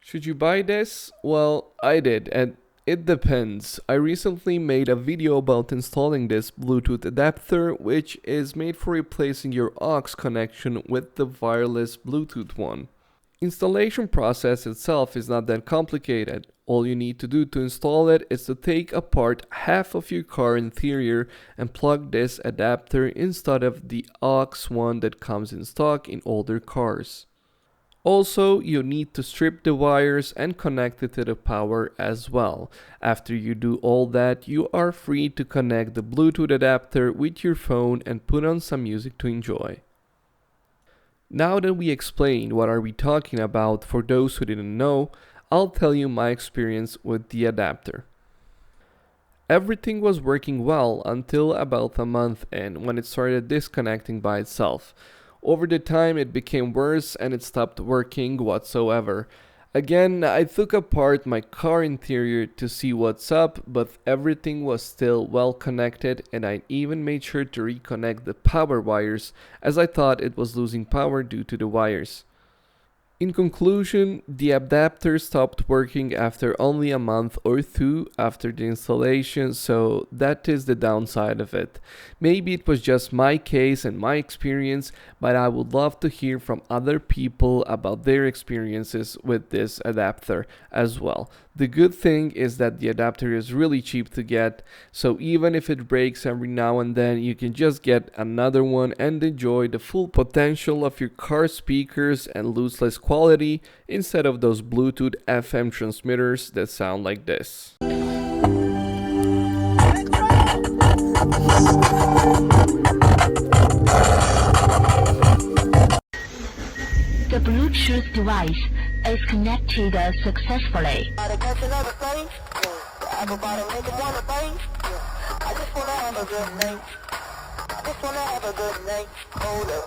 Should you buy this? Well, I did, and it depends. I recently made a video about installing this Bluetooth adapter, which is made for replacing your AUX connection with the wireless Bluetooth one. Installation process itself is not that complicated. All you need to do to install it is to take apart half of your car interior and plug this adapter instead of the AUX one that comes in stock in older cars. Also, you need to strip the wires and connect it to the power as well. After you do all that, you are free to connect the Bluetooth adapter with your phone and put on some music to enjoy. Now that we explained what are we talking about for those who didn't know, I'll tell you my experience with the adapter. Everything was working well until about a month in when it started disconnecting by itself. Over the time it became worse and it stopped working whatsoever. Again, I took apart my car interior to see what's up, but everything was still well connected, and I even made sure to reconnect the power wires as I thought it was losing power due to the wires. In conclusion, the adapter stopped working after only a month or two after the installation, so that is the downside of it. Maybe it was just my case and my experience, but I would love to hear from other people about their experiences with this adapter as well. The good thing is that the adapter is really cheap to get, so even if it breaks every now and then, you can just get another one and enjoy the full potential of your car speakers and lose less quality instead of those Bluetooth FM transmitters that sound like this. The Bluetooth device is connected successfully. I just wanna have a good night. I just wanna have a good night. Hold up.